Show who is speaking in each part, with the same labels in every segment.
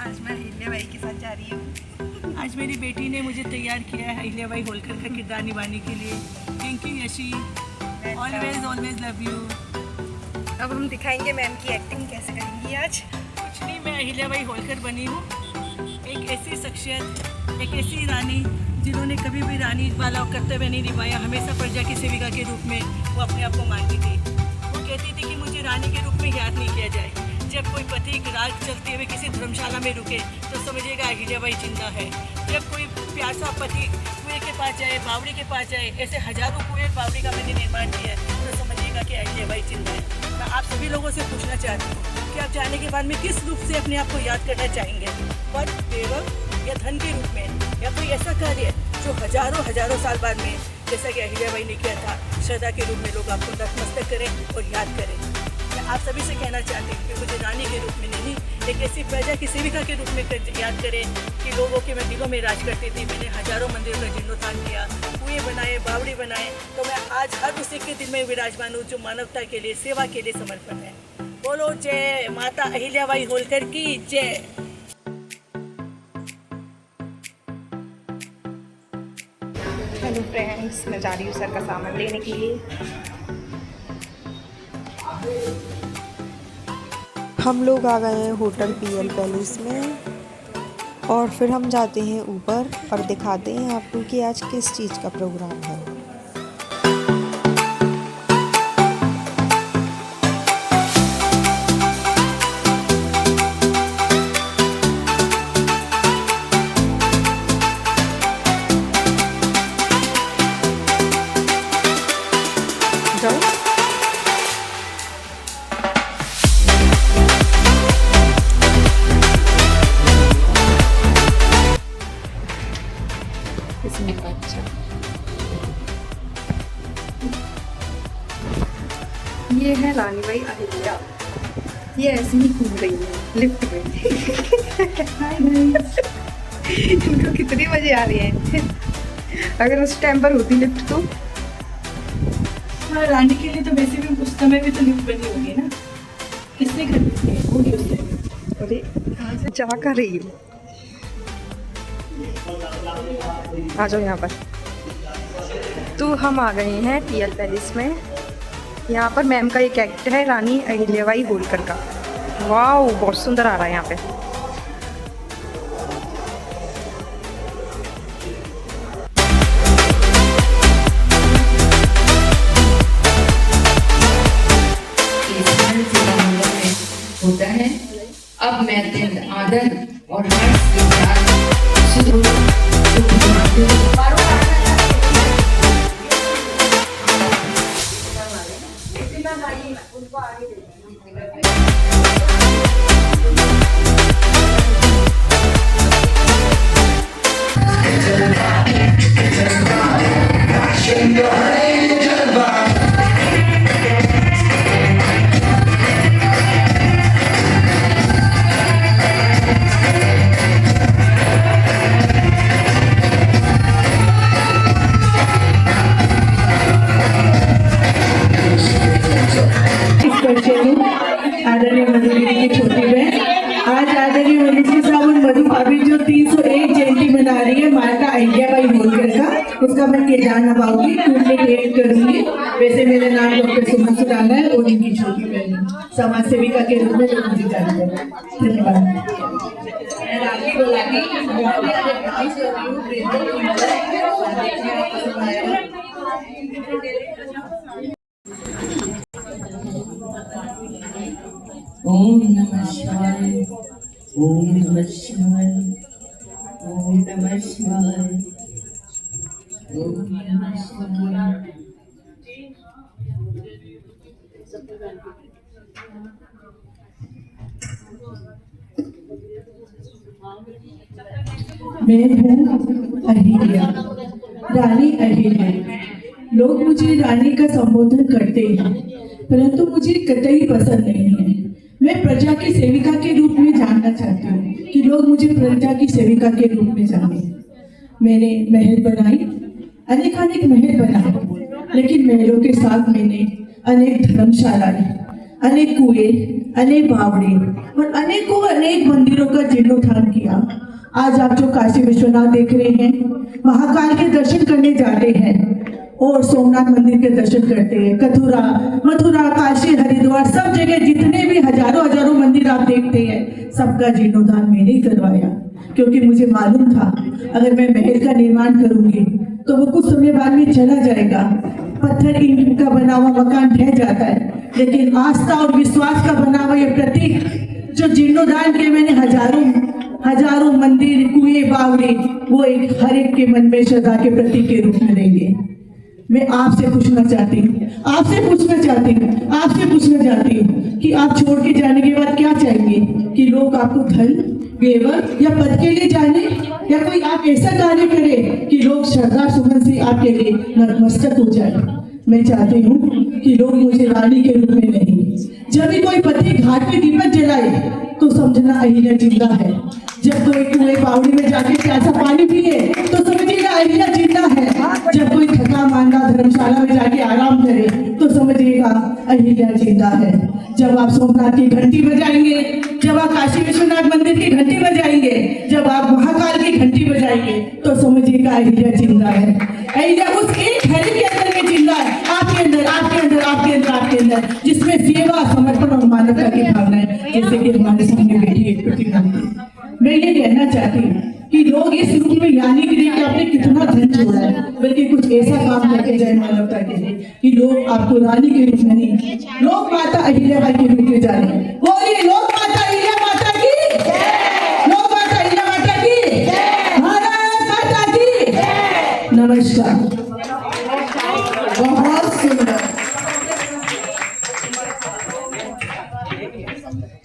Speaker 1: आज मैं अहिल्या बाई के साथ जा रही हूँ।
Speaker 2: आज मेरी बेटी ने मुझे तैयार किया है अहिल्या बाई होलकर का किरदार निभाने के लिए। Thank you Yeshi, always always love you.
Speaker 1: अब हम दिखाएंगे मैम की एक्टिंग कैसे करेंगी आज।
Speaker 2: कुछ नहीं, मैं अहिल्या बाई होलकर बनी हूँ, एक ऐसी शख्सियत, एक ऐसी रानी जिन्होंने कभी भी रानी वाला कर्तव्य नहीं निभाया, हमेशा प्रजा की सेविका के रूप में वो अपने आप को मानती थी। वो कहती थी कि मुझे रानी के रूप में याद नहीं किया जाए। जब कोई पथिक राग चलते हुए किसी धर्मशाला में रुके तो समझिएगा अहिल्या बाई जिंदा है। जब कोई प्यासा पति कुएं के पास जाए, बावड़ी के पास जाए, ऐसे हजारों कुएं बावड़ी का मैंने निर्माण किया है, तो समझिएगा कि अहिल्या बाई जिंदा है। मैं आप सभी लोगों से पूछना चाहती हूँ कि आप जाने के बाद में किस रूप से अपने आप को याद करना चाहेंगे? पद, देवक या धन के रूप में, या कोई ऐसा कार्य जो हजारों साल बाद में, जैसा कि अहिल्या बाई ने किया था, श्रद्धा के रूप में लोग आपको नतमस्तक करें और याद करें। मैं आप सभी से कहना चाहती हूँ कि मुझे रानी के रूप में नहीं, एक ऐसी प्रजा की सेविका के रूप में याद करें कि लोगों के मैं दिलों में राज करती थी। मैंने हजारों मंदिरों का जीर्णोद्धार किया, कुएं बनाए, बावड़ी बनाए, तो मैं आज हर उसी के दिल में विराजमान हूँ जो मानवता के लिए, सेवा के लिए समर्पण है। बोलो जय माता अहिल्या बाई होलकर की जय।
Speaker 1: हेलो फ्रेंड्स, मैं जा रही हूँ सर का सामान लेने के लिए।
Speaker 3: हम लोग आ गए हैं होटल पीएल पैलेस में और फिर हम जाते हैं ऊपर और दिखाते हैं आपको कि आज किस चीज़ का प्रोग्राम है।
Speaker 1: इसमें अच्छा ये है रानी बाई अहिल्या, ये ऐसे ही घूम रही है लिफ्ट में। इनको कितनी मजे आ रही है। अगर उस टाइम पर होती लिफ्ट तो
Speaker 2: रानी के लिए तो वैसे भी उस समय भी तो लिफ्ट बनी होगी ना, किसने खरीदी है होगी उस टाइम।
Speaker 1: अरे जा कर रही हूँ, आ जाओ यहाँ पर। तो हम आ गए हैं पीएल पैलेस में। यहाँ पर मैम का एक एक्ट है रानी अहिल्या बाई होलकर का। वाह, बहुत सुंदर आ रहा है यहाँ पे।
Speaker 4: होता है। अब मैं अत्यंत आदर और हर्ष के साथ शुरू
Speaker 2: आदरणीय मधुरी की छोटी बहन, आज आदरणीय मधुरी के साथ मधु भाभी जो 301 जयंती मना रही है माता अहिल्या बाई होलकर का, उसका मैं किरदार निभाऊंगी, टूटने क्रिएट करूंगी। वैसे मेरा नाम डॉक्टर सुमन सुराना है और इनकी छोटी बहन, समाज सेविका के रूप में जो मुझे जानते हैं। धन्यवाद।
Speaker 4: ओम नमः शिवाय, ओम नमः शिवाय, ओम नमः शिवाय, ओम नमः शिवाय।
Speaker 2: मैं हूँ अहिल्या, रानी अहिल्या। लोग मुझे रानी का संबोधन करते हैं, परंतु मुझे कतई पसंद नहीं है। मैं प्रजा की सेविका के रूप में जानना चाहती हूँ कि लोग मुझे प्रजा की सेविका के रूप में जाने। मैंने महल बनाई, अनेक महल बनाए, लेकिन महलों के साथ मैंने अनेक धर्मशालाएं, अनेक कुएं, अनेक बावड़े और अनेकों अनेक मंदिरों का जीर्णोद्धार किया। आज आप जो काशी विश्वनाथ देख रहे हैं, महाकाल के दर्शन करने जाते हैं और सोमनाथ मंदिर के दर्शन करते हैं। कथुरा, मथुरा, काशी, हरिद्वार, सब जगह जितने भी हजारों हजारों मंदिर आप देखते हैं, सबका जीर्णोद्धार मैंने ही करवाया, क्योंकि मुझे मालूम था अगर मैं महल का निर्माण करूंगी तो वो कुछ समय बाद में चला जाएगा। पत्थर ईंट का बना हुआ मकान ढह जाता है, लेकिन आस्था और विश्वास का बना हुआ ये प्रतीक जो जीर्णोद्धार के मैंने हजारों मंदिर, कुएं, बावड़े, वो एक हर एक के मन में श्रद्धा के प्रतीक के रूप में रहेंगे। मैं आपसे पूछना चाहती हूँ कि आप छोड़ के जाने के बाद क्या चाहेंगे? कि लोग आपको धन, वेवर या पद के लिए जाने, या कोई आप ऐसा कार्य करें कि लोग श्रद्धा सुमन से आपके लिए नतमस्तक हो जाए। मैं चाहती हूँ कि लोग मुझे रानी के रूप में नहीं, जब भी कोई पति घाट पे दीपक जलाए तो समझना अहिल्या जिंदा है। जब कोई कुएं बावड़ी में जाके प्यासा पानी पिए तो समझिएगा अहिल्या जिंदा है। जब कोई थका मांदा धर्मशाला में जाके आराम करे तो समझिएगा अहिल्या जिंदा है। जब आप सोमनाथ की घंटी बजाएंगे, जब आप काशी विश्वनाथ मंदिर की घंटी बजाएंगे, जब आप महाकाल की घंटी बजाएंगे तो समझिएगा अहिल्या जिंदा है। अहिल्या उस एक थैली के अंदर में जिंदा है, आपके अंदर, जिसमें सेवा, समर्पण और मानवता की भावना है, जैसे कि हमारे सामने बैठी एक प्रतिनिधि। मैं ये कहना चाहती हूँ कि लोग इस रूप में यानी कि नहीं कि आपने कितना धन जोड़ा है, बल्कि कुछ ऐसा काम करके जाए मानवता के लिए कि लोग आपको रानी के रूप में नहीं, लोक माता अहिल्याबाई के रूप में जाने। बोलिए लोक माता अहिल्या माता की, लोक माता अहिल्या माता की, भारत माता की। नमस्कार। बहुत सुंदर।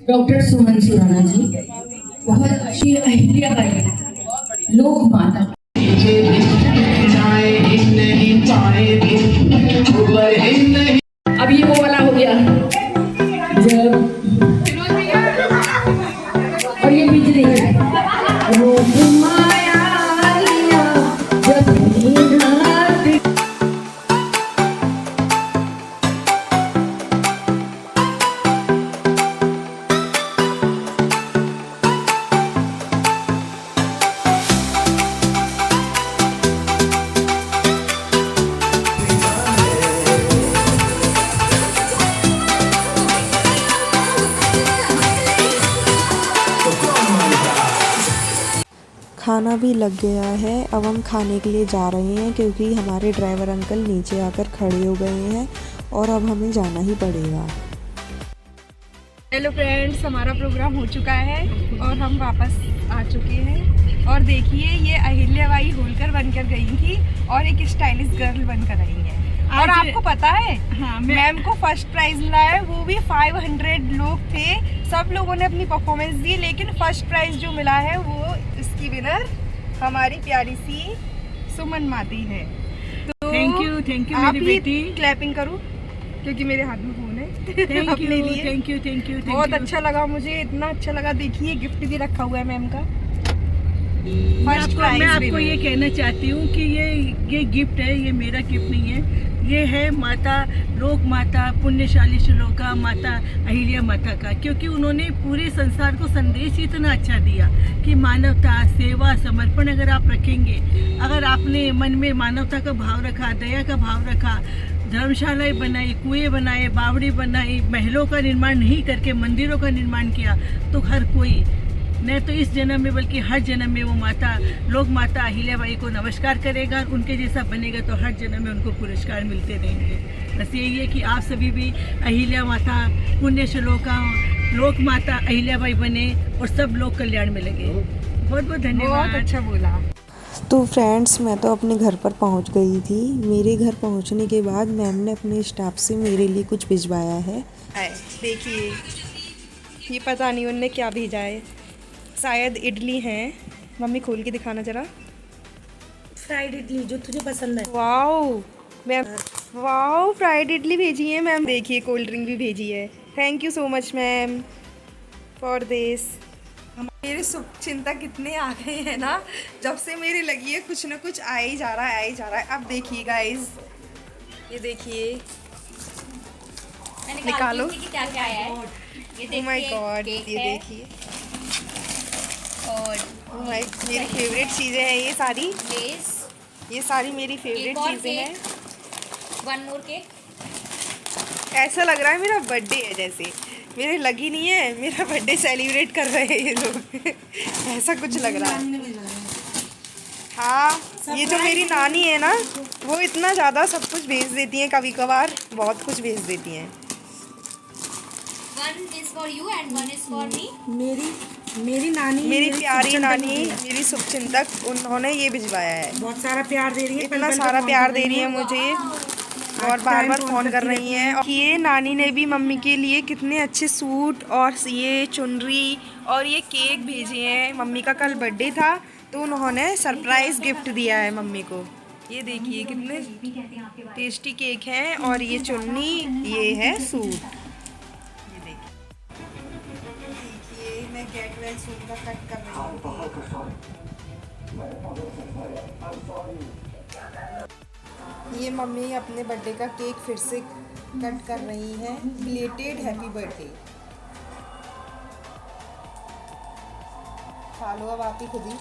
Speaker 4: डॉक्टर सुमन सुराना जी, बहुत अच्छी अहिल्याबाई, लोक माता। अब ये वो वाला हो गया जब, और ये बिजली है
Speaker 3: खाना भी लग गया है। अब हम खाने के लिए जा रहे हैं क्योंकि हमारे ड्राइवर अंकल नीचे आकर खड़े हो गए हैं और अब हमें जाना ही पड़ेगा।
Speaker 1: हेलो फ्रेंड्स, हमारा प्रोग्राम हो चुका है और हम वापस आ चुके हैं। और देखिए, ये अहिल्याबाई होलकर बनकर गई थी और एक स्टाइलिश गर्ल बनकर आई है। और आपको पता है,
Speaker 2: हाँ,
Speaker 1: मैम को फर्स्ट प्राइज मिला है, वो भी 500 लोग थे, सब लोगों ने अपनी परफॉर्मेंस दी, लेकिन फर्स्ट प्राइज जो मिला है वो इसकी विनर हमारी प्यारी सी सुमन माती है। तो
Speaker 2: थैंक यू
Speaker 1: आप
Speaker 2: मेरी
Speaker 1: भी
Speaker 2: बेटी।
Speaker 1: क्लैपिंग करो क्योंकि मेरे हाथ में फोन है।
Speaker 2: Thank you.
Speaker 1: बहुत अच्छा लगा, मुझे इतना अच्छा लगा। देखिए, गिफ्ट भी रखा हुआ है मैम का।
Speaker 2: मैं आपको ये कहना चाहती हूँ कि ये गिफ्ट है, ये मेरा गिफ्ट नहीं है, ये है माता, लोक माता, पुण्यशाली श्लोका माता अहिल्या माता का, क्योंकि उन्होंने पूरे संसार को संदेश इतना अच्छा दिया कि मानवता, सेवा, समर्पण अगर आप रखेंगे, अगर आपने मन में मानवता का भाव रखा, दया का भाव रखा, धर्मशालाएं बनाई, कुएं बनाए, बावड़ी बनाई, महलों का निर्माण नहीं करके मंदिरों का निर्माण किया, तो हर कोई न तो इस जन्म में बल्कि हर जन्म में वो माता, लोक माता अहिल्याबाई को नमस्कार करेगा और उनके जैसा बनेगा तो हर जन्म में उनको पुरस्कार मिलते रहेंगे। बस यही है कि आप सभी भी अहिल्या माता, पुण्य श्लोका, लोक माता अहिल्याबाई बने और सब लोग कल्याण में लगे। बहुत बहुत धन्यवाद।
Speaker 1: बहुत अच्छा बोला।
Speaker 3: तो फ्रेंड्स, मैं तो अपने घर पर पहुंच गई थी। मेरे घर पहुंचने के बाद मैम ने अपने स्टाफ से मेरे लिए कुछ भिजवाया है।
Speaker 1: देखिए, ये पता नहीं उनने क्या भेजा है, शायद इडली है। मम्मी खोल के दिखाना जरा।
Speaker 5: फ्राइड इडली जो तुझे पसंद है।
Speaker 1: Wow ma'am, wow fried idli भेजी है मैम। देखिए, कोल्ड ड्रिंक भी भेजी है। Thank you so much ma'am for this. मेरे सुख चिंता कितने आ गए हैं ना, जब से मेरी लगी है कुछ ना कुछ आ ही जा रहा है। अब देखिए गाइस, ये देखिए
Speaker 6: मैंने
Speaker 1: निकालो।
Speaker 6: कि क्या क्या आया है। ये
Speaker 1: Oh my
Speaker 6: देखिए
Speaker 1: God,
Speaker 6: केक
Speaker 1: ये
Speaker 6: है
Speaker 1: देखिए।
Speaker 6: और
Speaker 1: मेरी फेवरेट चीज़ें हैं ये सारी।
Speaker 6: लेस,
Speaker 1: ये सारी मेरी फेवरेट
Speaker 6: एक और
Speaker 1: चीज़ें हैं।
Speaker 6: One more cake.
Speaker 1: ऐसा लग रहा है मेरा बर्थडे है जैसे। मेरे लगी नहीं है, मेरा बर्थडे सेलिब्रेट कर रहे हैं ये लोग। ऐसा कुछ लग रहा है। हाँ, ये जो मेरी नानी है ना, वो इतना ज़्यादा सब कुछ भेज देती हैं, कभी कभार बहुत कुछ भेज देती हैं।
Speaker 6: One is for you and one is for me.
Speaker 5: मेरी नानी
Speaker 1: मेरी प्यारी नानी, मेरी शुभचिंतक, उन्होंने ये भिजवाया है।
Speaker 5: बहुत सारा प्यार दे रही है।
Speaker 1: इतना सारा प्यार दे रही है मुझे और बार बार फ़ोन कर रही हैं। और ये नानी ने भी मम्मी के लिए कितने अच्छे सूट और ये चुनरी और ये केक भेजे हैं। मम्मी का कल बर्थडे था तो उन्होंने सरप्राइज़ गिफ्ट दिया है मम्मी को। ये देखिए कितने टेस्टी केक हैं और ये चुन्नी, ये है सूट। ये देखिए मैं कैटवेल सूट का कट कर रही हूँ। ये मम्मी अपने बर्थडे का केक फिर से कट कर रही हैं। Belated happy birthday. खा लो अब आप ही खुद ही।